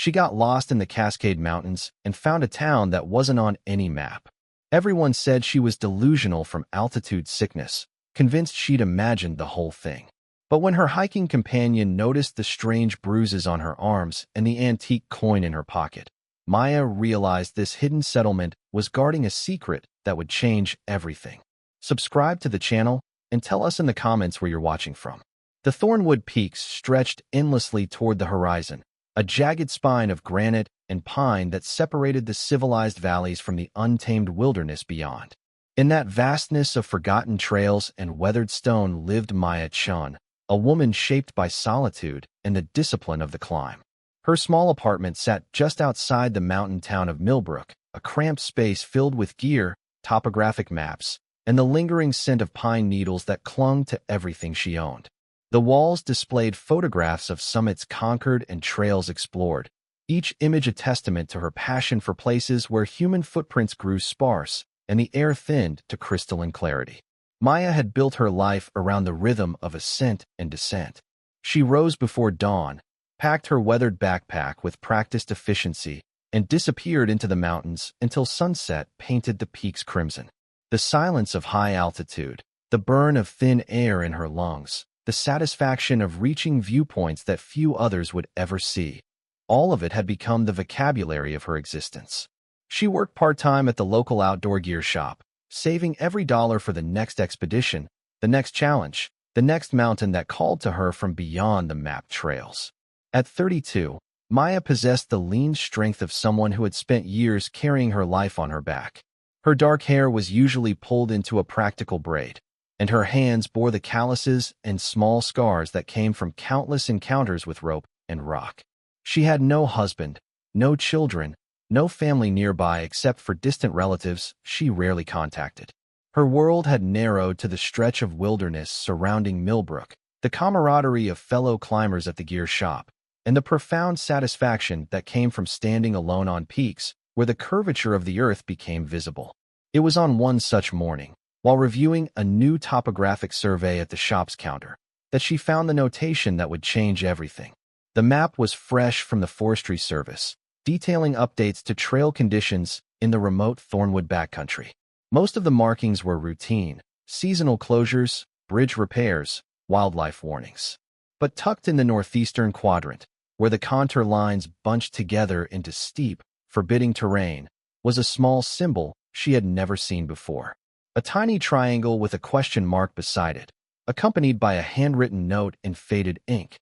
She got lost in the Cascade Mountains and found a town that wasn't on any map. Everyone said she was delusional from altitude sickness, convinced she'd imagined the whole thing. But when her hiking companion noticed the strange bruises on her arms and the antique coin in her pocket, Maya realized this hidden settlement was guarding a secret that would change everything. Subscribe to the channel and tell us in the comments where you're watching from. The Thornwood Peaks stretched endlessly toward the horizon, a jagged spine of granite and pine that separated the civilized valleys from the untamed wilderness beyond. In that vastness of forgotten trails and weathered stone lived Maya Chen, a woman shaped by solitude and the discipline of the climb. Her small apartment sat just outside the mountain town of Millbrook, a cramped space filled with gear, topographic maps, and the lingering scent of pine needles that clung to everything she owned. The walls displayed photographs of summits conquered and trails explored, each image a testament to her passion for places where human footprints grew sparse and the air thinned to crystalline clarity. Maya had built her life around the rhythm of ascent and descent. She rose before dawn, packed her weathered backpack with practiced efficiency, and disappeared into the mountains until sunset painted the peaks crimson. The silence of high altitude, the burn of thin air in her lungs, the satisfaction of reaching viewpoints that few others would ever see. All of it had become the vocabulary of her existence. She worked part-time at the local outdoor gear shop, saving every dollar for the next expedition, the next challenge, the next mountain that called to her from beyond the mapped trails. At 32, Maya possessed the lean strength of someone who had spent years carrying her life on her back. Her dark hair was usually pulled into a practical braid, and her hands bore the calluses and small scars that came from countless encounters with rope and rock. She had no husband, no children, no family nearby except for distant relatives she rarely contacted. Her world had narrowed to the stretch of wilderness surrounding Millbrook, the camaraderie of fellow climbers at the gear shop, and the profound satisfaction that came from standing alone on peaks where the curvature of the earth became visible. It was on one such morning, while reviewing a new topographic survey at the shop's counter, that she found the notation that would change everything. The map was fresh from the Forestry Service, detailing updates to trail conditions in the remote Thornwood backcountry. Most of the markings were routine, seasonal closures, bridge repairs, wildlife warnings. But tucked in the northeastern quadrant, where the contour lines bunched together into steep, forbidding terrain, was a small symbol she had never seen before. A tiny triangle with a question mark beside it, accompanied by a handwritten note in faded ink.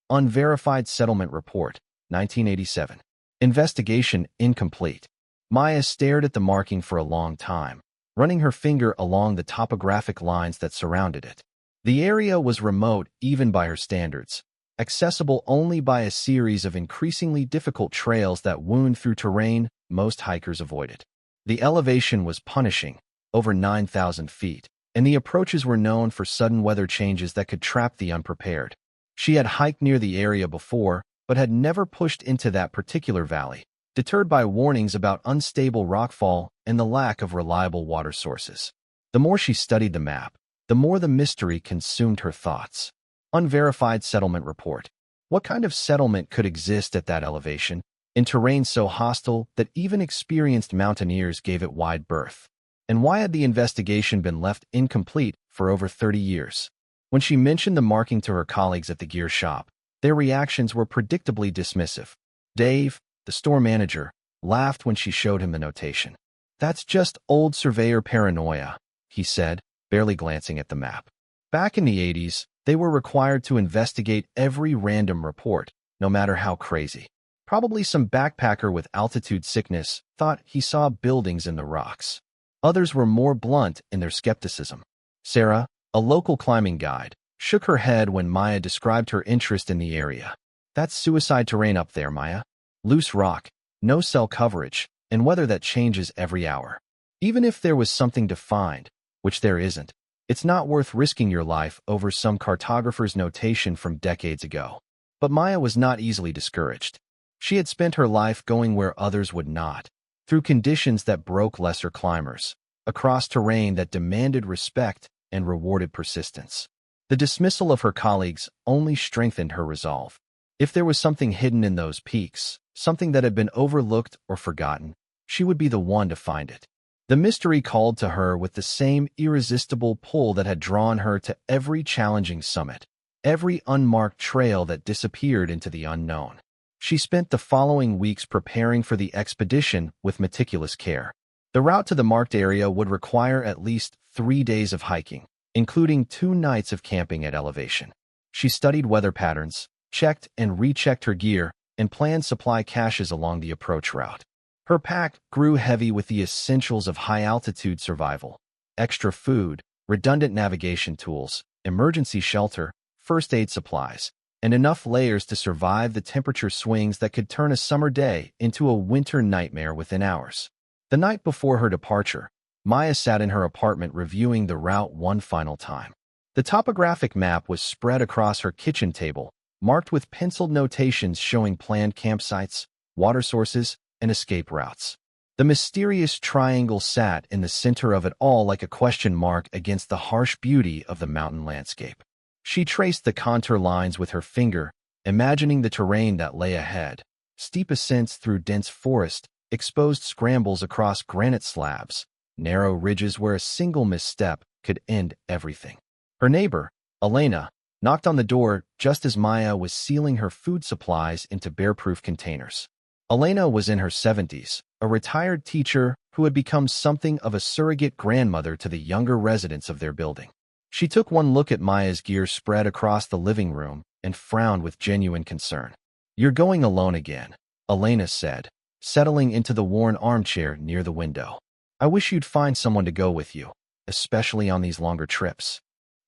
Unverified Settlement Report, 1987. Investigation incomplete. Maya stared at the marking for a long time, running her finger along the topographic lines that surrounded it. The area was remote even by her standards, accessible only by a series of increasingly difficult trails that wound through terrain most hikers avoided. The elevation was punishing, over 9,000 feet, and the approaches were known for sudden weather changes that could trap the unprepared. She had hiked near the area before, but had never pushed into that particular valley, deterred by warnings about unstable rockfall and the lack of reliable water sources. The more she studied the map, the more the mystery consumed her thoughts. Unverified Settlement Report. What kind of settlement could exist at that elevation, in terrain so hostile that even experienced mountaineers gave it wide berth? And why had the investigation been left incomplete for over 30 years? When she mentioned the marking to her colleagues at the gear shop, their reactions were predictably dismissive. Dave, the store manager, laughed when she showed him the notation. "That's just old surveyor paranoia," he said, barely glancing at the map. Back in the 80s, they were required to investigate every random report, no matter how crazy. Probably some backpacker with altitude sickness thought he saw buildings in the rocks. Others were more blunt in their skepticism. Sarah, a local climbing guide, shook her head when Maya described her interest in the area. "That's suicide terrain up there, Maya. Loose rock, no cell coverage, and weather that changes every hour. Even if there was something defined, which there isn't, it's not worth risking your life over some cartographer's notation from decades ago." But Maya was not easily discouraged. She had spent her life going where others would not, through conditions that broke lesser climbers, across terrain that demanded respect and rewarded persistence. The dismissal of her colleagues only strengthened her resolve. If there was something hidden in those peaks, something that had been overlooked or forgotten. She would be the one to find it. The mystery called to her with the same irresistible pull that had drawn her to every challenging summit, every unmarked trail that disappeared into the unknown. She spent the following weeks preparing for the expedition with meticulous care. The route to the marked area would require at least 3 days of hiking, including 2 nights of camping at elevation. She studied weather patterns, checked and rechecked her gear, and planned supply caches along the approach route. Her pack grew heavy with the essentials of high-altitude survival: extra food, redundant navigation tools, emergency shelter, first aid supplies, and enough layers to survive the temperature swings that could turn a summer day into a winter nightmare within hours. The night before her departure, Maya sat in her apartment reviewing the route one final time. The topographic map was spread across her kitchen table, marked with penciled notations showing planned campsites, water sources, and escape routes. The mysterious triangle sat in the center of it all like a question mark against the harsh beauty of the mountain landscape. She traced the contour lines with her finger, imagining the terrain that lay ahead: steep ascents through dense forest, exposed scrambles across granite slabs, narrow ridges where a single misstep could end everything. Her neighbor, Elena, knocked on the door just as Maya was sealing her food supplies into bear-proof containers. Elena was in her 70s, a retired teacher who had become something of a surrogate grandmother to the younger residents of their building. She took one look at Maya's gear spread across the living room and frowned with genuine concern. "You're going alone again," Elena said, settling into the worn armchair near the window. "I wish you'd find someone to go with you, especially on these longer trips."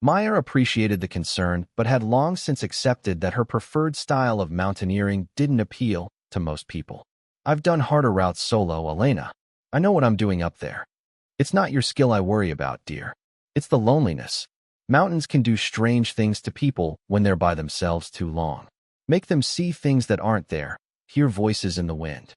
Maya appreciated the concern, but had long since accepted that her preferred style of mountaineering didn't appeal to most people. "I've done harder routes solo, Elena. I know what I'm doing up there. It's not your skill I worry about, dear. It's the loneliness. Mountains can do strange things to people when they're by themselves too long. Make them see things that aren't there, hear voices in the wind."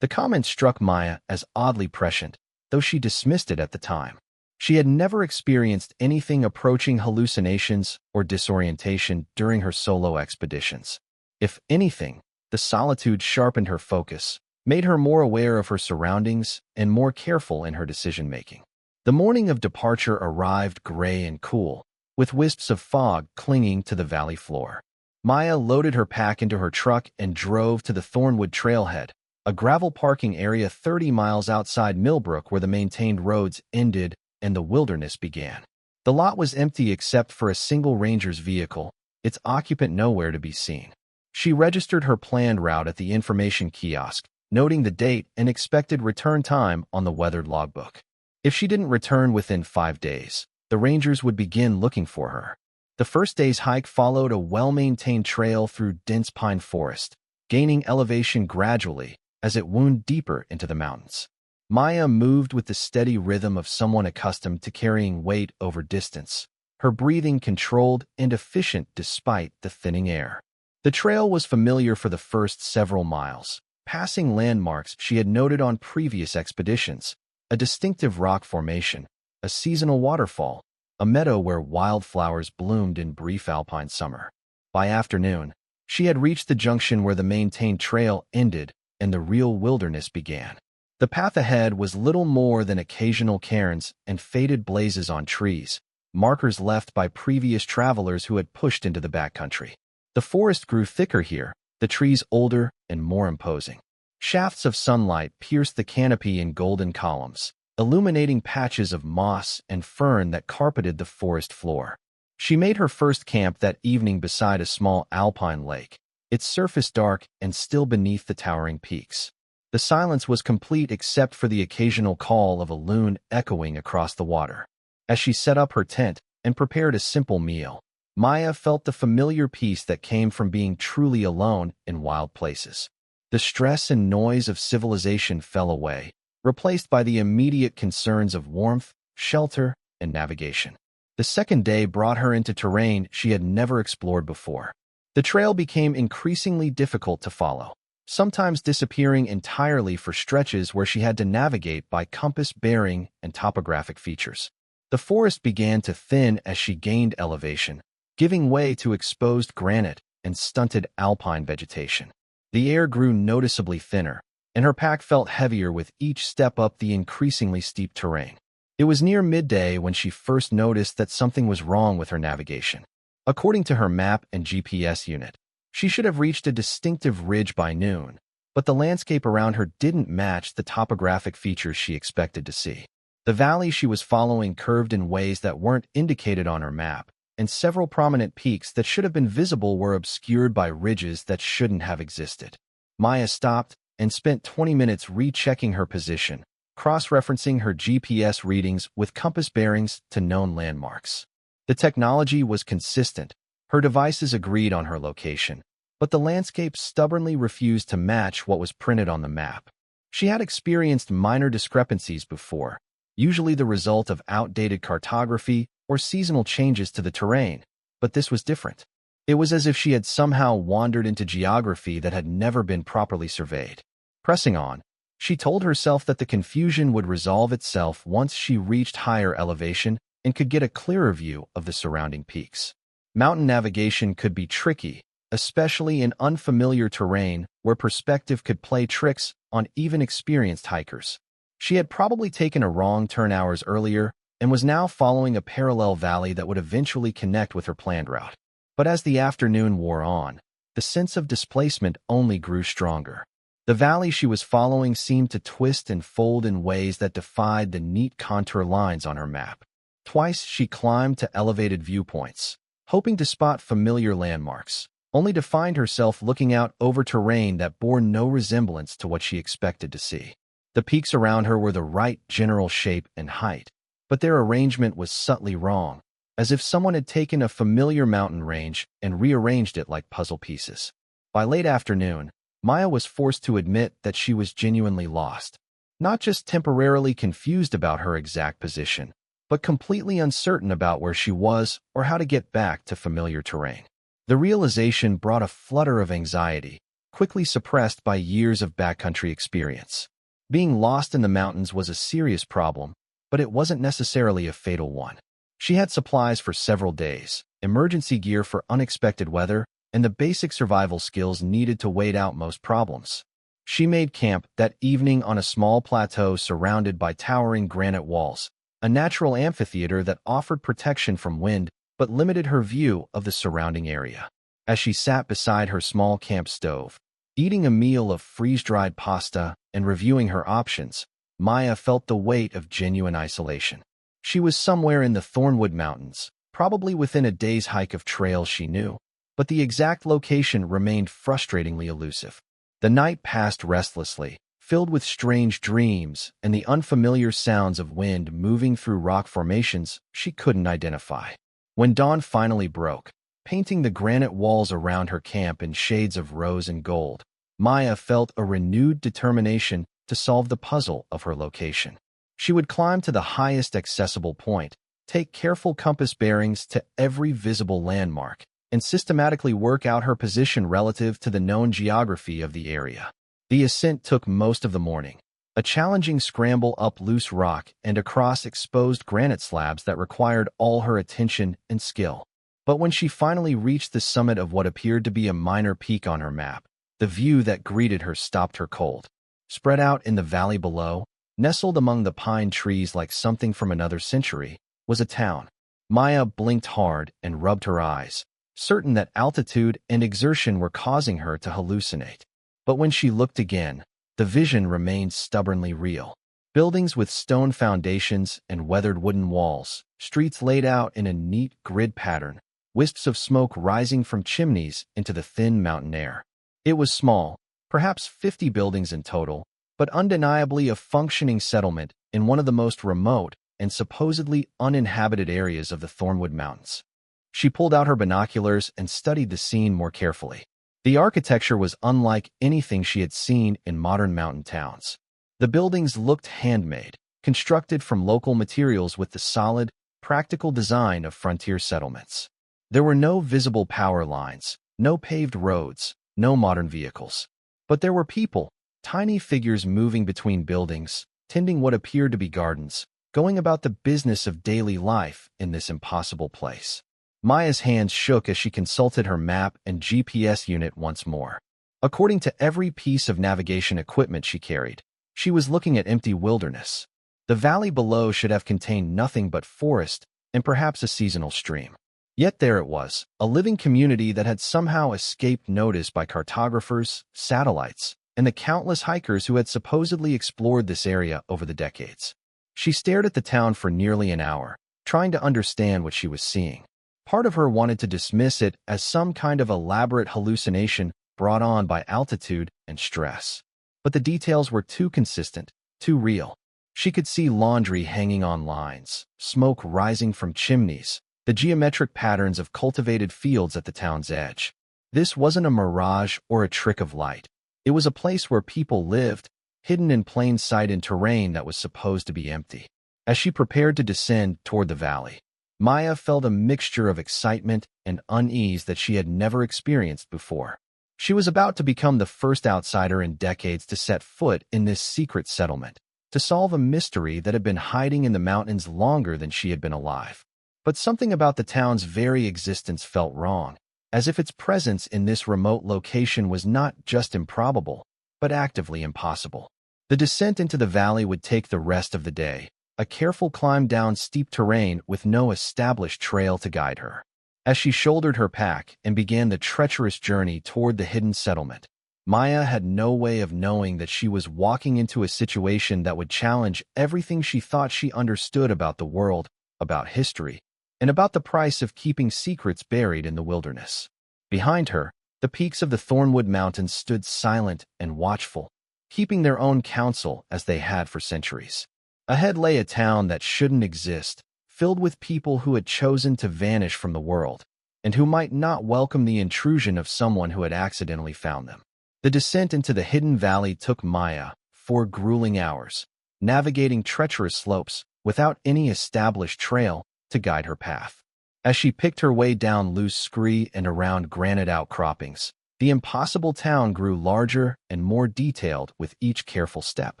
The comment struck Maya as oddly prescient, though she dismissed it at the time. She had never experienced anything approaching hallucinations or disorientation during her solo expeditions. If anything, the solitude sharpened her focus, made her more aware of her surroundings and more careful in her decision-making. The morning of departure arrived gray and cool, with wisps of fog clinging to the valley floor. Maya loaded her pack into her truck and drove to the Thornwood trailhead, a gravel parking area 30 miles outside Millbrook where the maintained roads ended and the wilderness began. The lot was empty except for a single ranger's vehicle, its occupant nowhere to be seen. She registered her planned route at the information kiosk, noting the date and expected return time on the weathered logbook. If she didn't return within 5 days, the rangers would begin looking for her. The first day's hike followed a well-maintained trail through dense pine forest, gaining elevation gradually as it wound deeper into the mountains. Maya moved with the steady rhythm of someone accustomed to carrying weight over distance, her breathing controlled and efficient despite the thinning air. The trail was familiar for the first several miles, passing landmarks she had noted on previous expeditions: a distinctive rock formation, a seasonal waterfall, a meadow where wildflowers bloomed in brief alpine summer. By afternoon, she had reached the junction where the maintained trail ended and the real wilderness began. The path ahead was little more than occasional cairns and faded blazes on trees, markers left by previous travelers who had pushed into the backcountry. The forest grew thicker here, the trees older and more imposing. Shafts of sunlight pierced the canopy in golden columns, illuminating patches of moss and fern that carpeted the forest floor. She made her first camp that evening beside a small alpine lake, its surface dark and still beneath the towering peaks. The silence was complete except for the occasional call of a loon echoing across the water. As she set up her tent and prepared a simple meal, Maya felt the familiar peace that came from being truly alone in wild places. The stress and noise of civilization fell away, replaced by the immediate concerns of warmth, shelter, and navigation. The second day brought her into terrain she had never explored before. The trail became increasingly difficult to follow, sometimes disappearing entirely for stretches where she had to navigate by compass bearing and topographic features. The forest began to thin as she gained elevation, giving way to exposed granite and stunted alpine vegetation. The air grew noticeably thinner, and her pack felt heavier with each step up the increasingly steep terrain. It was near midday when she first noticed that something was wrong with her navigation. According to her map and GPS unit, she should have reached a distinctive ridge by noon, but the landscape around her didn't match the topographic features she expected to see. The valley she was following curved in ways that weren't indicated on her map, and several prominent peaks that should have been visible were obscured by ridges that shouldn't have existed. Maya stopped and spent 20 minutes rechecking her position, cross-referencing her GPS readings with compass bearings to known landmarks. The technology was consistent. Her devices agreed on her location, but the landscape stubbornly refused to match what was printed on the map. She had experienced minor discrepancies before, usually the result of outdated cartography or seasonal changes to the terrain, but this was different. It was as if she had somehow wandered into geography that had never been properly surveyed. Pressing on, she told herself that the confusion would resolve itself once she reached higher elevation and could get a clearer view of the surrounding peaks. Mountain navigation could be tricky, especially in unfamiliar terrain where perspective could play tricks on even experienced hikers. She had probably taken a wrong turn hours earlier and was now following a parallel valley that would eventually connect with her planned route. But as the afternoon wore on, the sense of displacement only grew stronger. The valley she was following seemed to twist and fold in ways that defied the neat contour lines on her map. Twice she climbed to elevated viewpoints, hoping to spot familiar landmarks, only to find herself looking out over terrain that bore no resemblance to what she expected to see. The peaks around her were the right general shape and height, but their arrangement was subtly wrong, as if someone had taken a familiar mountain range and rearranged it like puzzle pieces. By late afternoon, Maya was forced to admit that she was genuinely lost, not just temporarily confused about her exact position, but completely uncertain about where she was or how to get back to familiar terrain. The realization brought a flutter of anxiety, quickly suppressed by years of backcountry experience. Being lost in the mountains was a serious problem, but it wasn't necessarily a fatal one. She had supplies for several days, emergency gear for unexpected weather, and the basic survival skills needed to wait out most problems. She made camp that evening on a small plateau surrounded by towering granite walls, a natural amphitheater that offered protection from wind but limited her view of the surrounding area. As she sat beside her small camp stove, eating a meal of freeze-dried pasta and reviewing her options, Maya felt the weight of genuine isolation. She was somewhere in the Thornwood Mountains, probably within a day's hike of trails she knew, but the exact location remained frustratingly elusive. The night passed restlessly, filled with strange dreams and the unfamiliar sounds of wind moving through rock formations she couldn't identify. When dawn finally broke, painting the granite walls around her camp in shades of rose and gold, Maya felt a renewed determination to solve the puzzle of her location. She would climb to the highest accessible point, take careful compass bearings to every visible landmark, and systematically work out her position relative to the known geography of the area. The ascent took most of the morning, a challenging scramble up loose rock and across exposed granite slabs that required all her attention and skill. But when she finally reached the summit of what appeared to be a minor peak on her map, the view that greeted her stopped her cold. Spread out in the valley below, nestled among the pine trees like something from another century, was a town. Maya blinked hard and rubbed her eyes, certain that altitude and exertion were causing her to hallucinate. But when she looked again, the vision remained stubbornly real. Buildings with stone foundations and weathered wooden walls, streets laid out in a neat grid pattern, wisps of smoke rising from chimneys into the thin mountain air. It was small, perhaps 50 buildings in total, but undeniably a functioning settlement in one of the most remote and supposedly uninhabited areas of the Thornwood Mountains. She pulled out her binoculars and studied the scene more carefully. The architecture was unlike anything she had seen in modern mountain towns. The buildings looked handmade, constructed from local materials with the solid, practical design of frontier settlements. There were no visible power lines, no paved roads, no modern vehicles. But there were people, tiny figures moving between buildings, tending what appeared to be gardens, going about the business of daily life in this impossible place. Maya's hands shook as she consulted her map and GPS unit once more. According to every piece of navigation equipment she carried, she was looking at empty wilderness. The valley below should have contained nothing but forest and perhaps a seasonal stream. Yet there it was, a living community that had somehow escaped notice by cartographers, satellites, and the countless hikers who had supposedly explored this area over the decades. She stared at the town for nearly an hour, trying to understand what she was seeing. Part of her wanted to dismiss it as some kind of elaborate hallucination brought on by altitude and stress. But the details were too consistent, too real. She could see laundry hanging on lines, smoke rising from chimneys, the geometric patterns of cultivated fields at the town's edge. This wasn't a mirage or a trick of light. It was a place where people lived, hidden in plain sight in terrain that was supposed to be empty. As she prepared to descend toward the valley, Maya felt a mixture of excitement and unease that she had never experienced before. She was about to become the first outsider in decades to set foot in this secret settlement, to solve a mystery that had been hiding in the mountains longer than she had been alive. But something about the town's very existence felt wrong, as if its presence in this remote location was not just improbable, but actively impossible. The descent into the valley would take the rest of the day, a careful climb down steep terrain with no established trail to guide her. As she shouldered her pack and began the treacherous journey toward the hidden settlement, Maya had no way of knowing that she was walking into a situation that would challenge everything she thought she understood about the world, about history, and about the price of keeping secrets buried in the wilderness. Behind her, the peaks of the Thornwood Mountains stood silent and watchful, keeping their own counsel as they had for centuries. Ahead lay a town that shouldn't exist, filled with people who had chosen to vanish from the world, and who might not welcome the intrusion of someone who had accidentally found them. The descent into the hidden valley took Maya 4 grueling hours, navigating treacherous slopes without any established trail to guide her path. As she picked her way down loose scree and around granite outcroppings, the impossible town grew larger and more detailed with each careful step.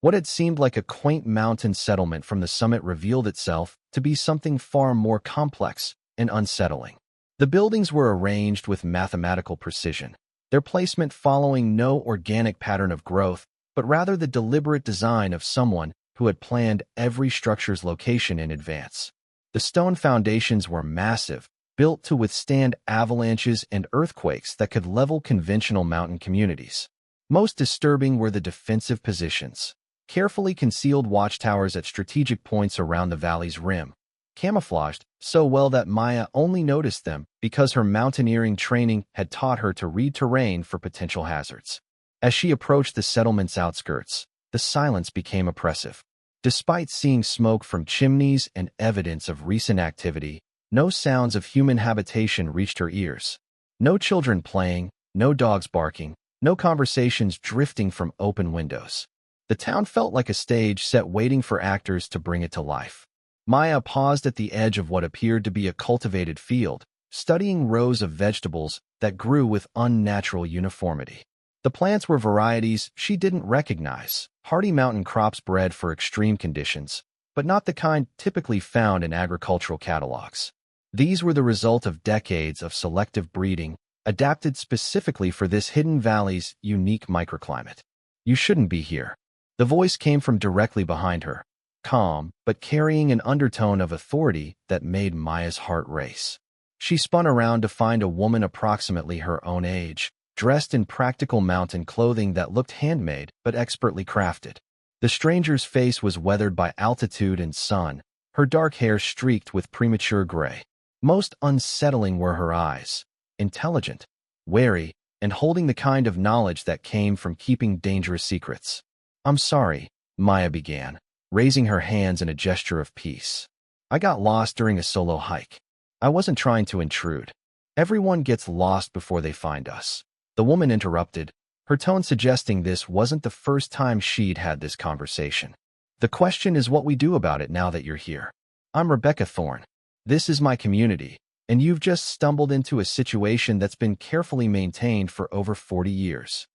What had seemed like a quaint mountain settlement from the summit revealed itself to be something far more complex and unsettling. The buildings were arranged with mathematical precision, their placement following no organic pattern of growth, but rather the deliberate design of someone who had planned every structure's location in advance. The stone foundations were massive, built to withstand avalanches and earthquakes that could level conventional mountain communities. Most disturbing were the defensive positions, carefully concealed watchtowers at strategic points around the valley's rim, camouflaged so well that Maya only noticed them because her mountaineering training had taught her to read terrain for potential hazards. As she approached the settlement's outskirts, the silence became oppressive. Despite seeing smoke from chimneys and evidence of recent activity, no sounds of human habitation reached her ears. No children playing, no dogs barking, no conversations drifting from open windows. The town felt like a stage set waiting for actors to bring it to life. Maya paused at the edge of what appeared to be a cultivated field, studying rows of vegetables that grew with unnatural uniformity. The plants were varieties she didn't recognize, hardy mountain crops bred for extreme conditions, but not the kind typically found in agricultural catalogs. These were the result of decades of selective breeding, adapted specifically for this hidden valley's unique microclimate. "You shouldn't be here." The voice came from directly behind her, calm, but carrying an undertone of authority that made Maya's heart race. She spun around to find a woman approximately her own age, dressed in practical mountain clothing that looked handmade but expertly crafted. The stranger's face was weathered by altitude and sun, her dark hair streaked with premature gray. Most unsettling were her eyes, intelligent, wary, and holding the kind of knowledge that came from keeping dangerous secrets. "I'm sorry," Maya began, raising her hands in a gesture of peace. "I got lost during a solo hike. I wasn't trying to intrude. Everyone gets lost before they find us." The woman interrupted, her tone suggesting this wasn't the first time she'd had this conversation. "The question is what we do about it now that you're here. I'm Rebecca Thorne. This is my community, and you've just stumbled into a situation that's been carefully maintained for over 40 years.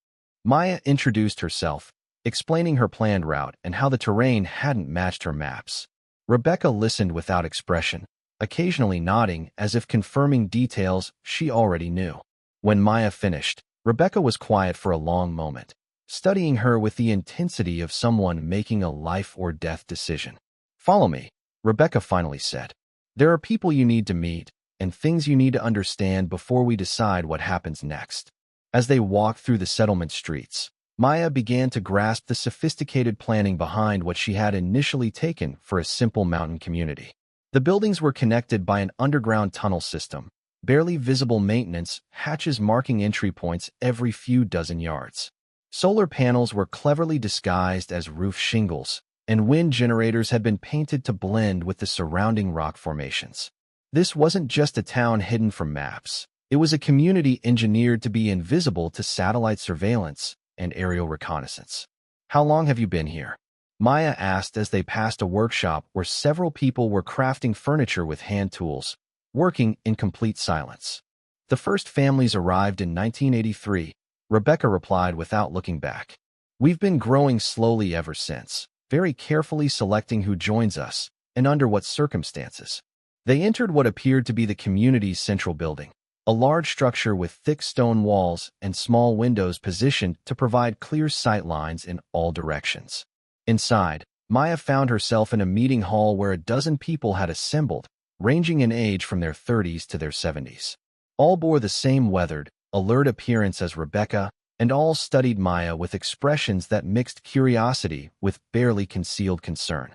Maya introduced herself, explaining her planned route and how the terrain hadn't matched her maps. Rebecca listened without expression, occasionally nodding as if confirming details she already knew. When Maya finished, Rebecca was quiet for a long moment, studying her with the intensity of someone making a life-or-death decision. "Follow me," Rebecca finally said. "There are people you need to meet, and things you need to understand before we decide what happens next." As they walked through the settlement streets, Maya began to grasp the sophisticated planning behind what she had initially taken for a simple mountain community. The buildings were connected by an underground tunnel system, barely visible maintenance hatches marking entry points every few dozen yards. Solar panels were cleverly disguised as roof shingles, and wind generators had been painted to blend with the surrounding rock formations. This wasn't just a town hidden from maps. It was a community engineered to be invisible to satellite surveillance and aerial reconnaissance. "How long have you been here?" Maya asked as they passed a workshop where several people were crafting furniture with hand tools, working in complete silence. "The first families arrived in 1983, Rebecca replied without looking back. "We've been growing slowly ever since, very carefully selecting who joins us and under what circumstances." They entered what appeared to be the community's central building, a large structure with thick stone walls and small windows positioned to provide clear sight lines in all directions. Inside, Maya found herself in a meeting hall where a dozen people had assembled, ranging in age from their 30s to their 70s. All bore the same weathered, alert appearance as Rebecca, and all studied Maya with expressions that mixed curiosity with barely concealed concern.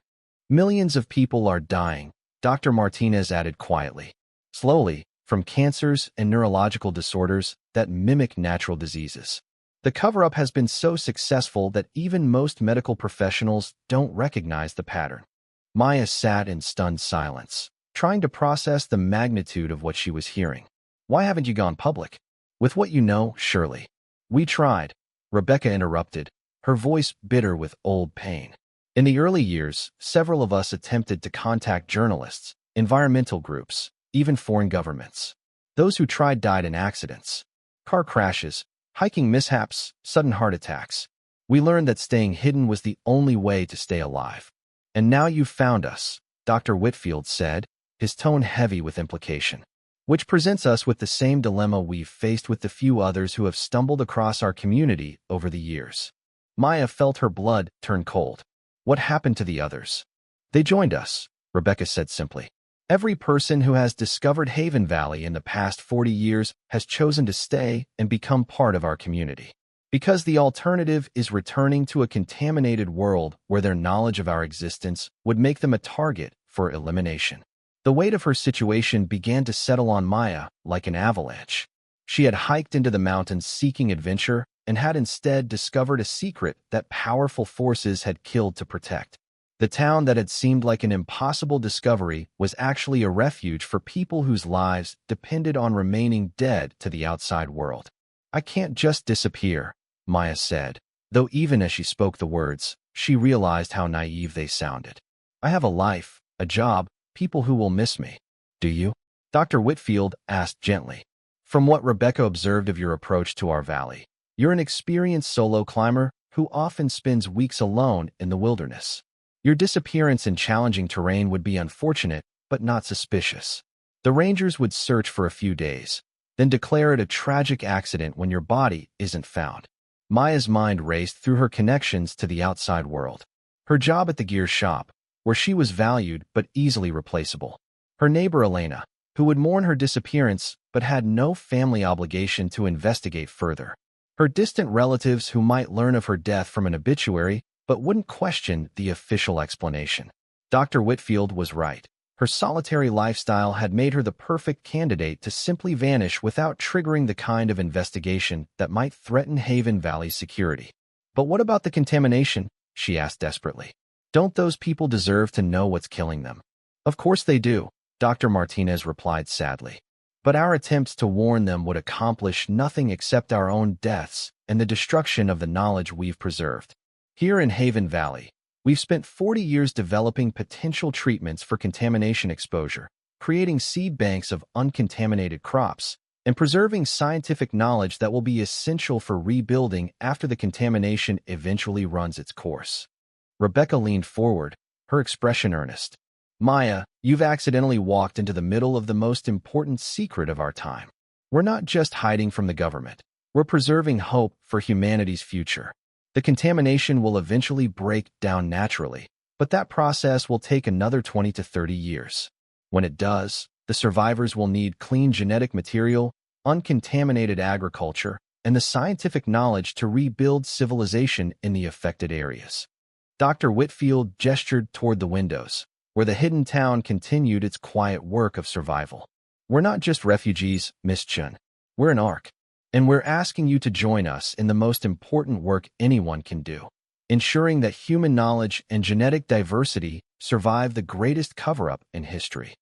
"Millions of people are dying," Dr. Martinez added quietly. "Slowly, from cancers and neurological disorders that mimic natural diseases. The cover-up has been so successful that even most medical professionals don't recognize the pattern." Maya sat in stunned silence, trying to process the magnitude of what she was hearing. "Why haven't you gone public? With what you know, surely." "We tried," Rebecca interrupted, her voice bitter with old pain. "In the early years, several of us attempted to contact journalists, environmental groups, even foreign governments. Those who tried died in accidents. Car crashes, hiking mishaps, sudden heart attacks. We learned that staying hidden was the only way to stay alive. And now you've found us," Dr. Whitfield said, his tone heavy with implication. "Which presents us with the same dilemma we've faced with the few others who have stumbled across our community over the years." Maya felt her blood turn cold. "What happened to the others?" "They joined us," Rebecca said simply. "Every person who has discovered Haven Valley in the past 40 years has chosen to stay and become part of our community. Because the alternative is returning to a contaminated world where their knowledge of our existence would make them a target for elimination." The weight of her situation began to settle on Maya like an avalanche. She had hiked into the mountains seeking adventure and had instead discovered a secret that powerful forces had killed to protect. The town that had seemed like an impossible discovery was actually a refuge for people whose lives depended on remaining dead to the outside world. "I can't just disappear," Maya said, though even as she spoke the words, she realized how naive they sounded. "I have a life, a job, people who will miss me." "Do you?" Dr. Whitfield asked gently. "From what Rebecca observed of your approach to our valley, you're an experienced solo climber who often spends weeks alone in the wilderness. Your disappearance in challenging terrain would be unfortunate, but not suspicious. The rangers would search for a few days, then declare it a tragic accident when your body isn't found." Maya's mind raced through her connections to the outside world. Her job at the gear shop, where she was valued but easily replaceable. Her neighbor Elena, who would mourn her disappearance but had no family obligation to investigate further. Her distant relatives who might learn of her death from an obituary but wouldn't question the official explanation. Dr. Whitfield was right. Her solitary lifestyle had made her the perfect candidate to simply vanish without triggering the kind of investigation that might threaten Haven Valley's security. "But what about the contamination?" she asked desperately. "Don't those people deserve to know what's killing them?" "Of course they do," Dr. Martinez replied sadly. "But our attempts to warn them would accomplish nothing except our own deaths and the destruction of the knowledge we've preserved. Here in Haven Valley, we've spent 40 years developing potential treatments for contamination exposure, creating seed banks of uncontaminated crops, and preserving scientific knowledge that will be essential for rebuilding after the contamination eventually runs its course." Rebecca leaned forward, her expression earnest. "Maya, you've accidentally walked into the middle of the most important secret of our time. We're not just hiding from the government. We're preserving hope for humanity's future. The contamination will eventually break down naturally, but that process will take another 20 to 30 years. When it does, the survivors will need clean genetic material, uncontaminated agriculture, and the scientific knowledge to rebuild civilization in the affected areas. Dr. Whitfield gestured toward the windows, where the hidden town continued its quiet work of survival. We're not just refugees, Miss Chen. We're an ark, and we're asking you to join us in the most important work anyone can do, ensuring that human knowledge and genetic diversity survive the greatest cover-up in history.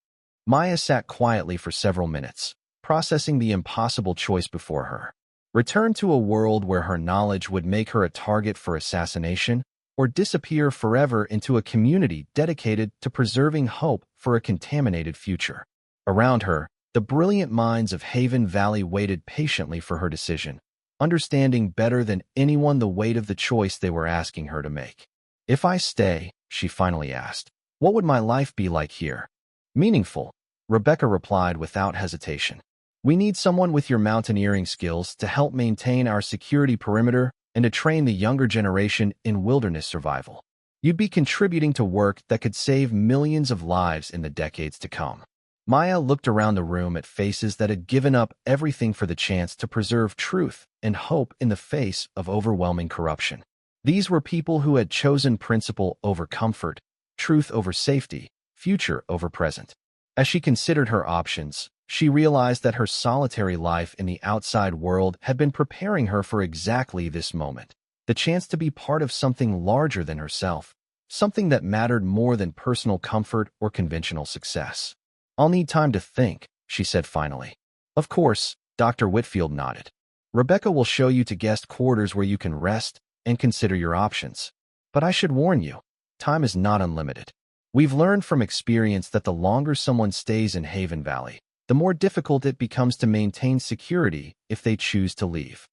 Maya sat quietly for several minutes, processing the impossible choice before her. Return to a world where her knowledge would make her a target for assassination, or disappear forever into a community dedicated to preserving hope for a contaminated future. Around her, the brilliant minds of Haven Valley waited patiently for her decision, understanding better than anyone the weight of the choice they were asking her to make. If I stay, she finally asked, what would my life be like here? Meaningful, Rebecca replied without hesitation. We need someone with your mountaineering skills to help maintain our security perimeter and to train the younger generation in wilderness survival. You'd be contributing to work that could save millions of lives in the decades to come. Maya looked around the room at faces that had given up everything for the chance to preserve truth and hope in the face of overwhelming corruption. These were people who had chosen principle over comfort, truth over safety, future over present. As she considered her options, she realized that her solitary life in the outside world had been preparing her for exactly this moment, the chance to be part of something larger than herself, something that mattered more than personal comfort or conventional success. I'll need time to think, she said finally. Of course, Dr. Whitfield nodded. Rebecca will show you to guest quarters where you can rest and consider your options. But I should warn you, time is not unlimited. We've learned from experience that the longer someone stays in Haven Valley, the more difficult it becomes to maintain security if they choose to leave.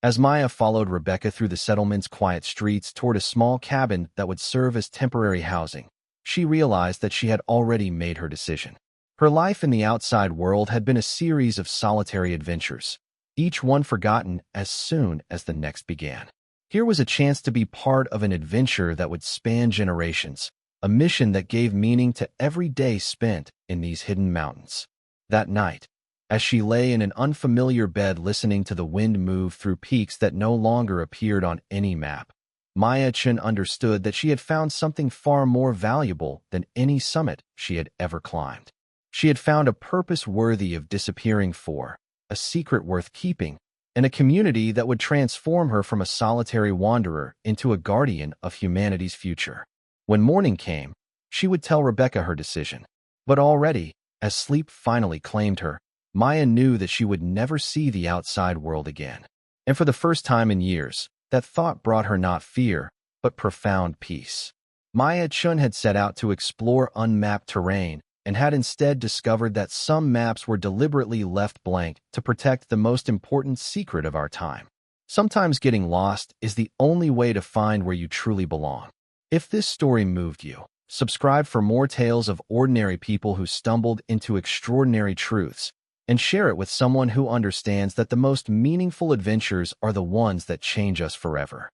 As Maya followed Rebecca through the settlement's quiet streets toward a small cabin that would serve as temporary housing, she realized that she had already made her decision. Her life in the outside world had been a series of solitary adventures, each one forgotten as soon as the next began. Here was a chance to be part of an adventure that would span generations, a mission that gave meaning to every day spent in these hidden mountains. That night, as she lay in an unfamiliar bed listening to the wind move through peaks that no longer appeared on any map, Maya Chen understood that she had found something far more valuable than any summit she had ever climbed. She had found a purpose worthy of disappearing for, a secret worth keeping, and a community that would transform her from a solitary wanderer into a guardian of humanity's future. When morning came, she would tell Rebecca her decision. But already, as sleep finally claimed her, Maya knew that she would never see the outside world again. And for the first time in years, that thought brought her not fear, but profound peace. Maya Chen had set out to explore unmapped terrain and had instead discovered that some maps were deliberately left blank to protect the most important secret of our time. Sometimes getting lost is the only way to find where you truly belong. If this story moved you, subscribe for more tales of ordinary people who stumbled into extraordinary truths, and share it with someone who understands that the most meaningful adventures are the ones that change us forever.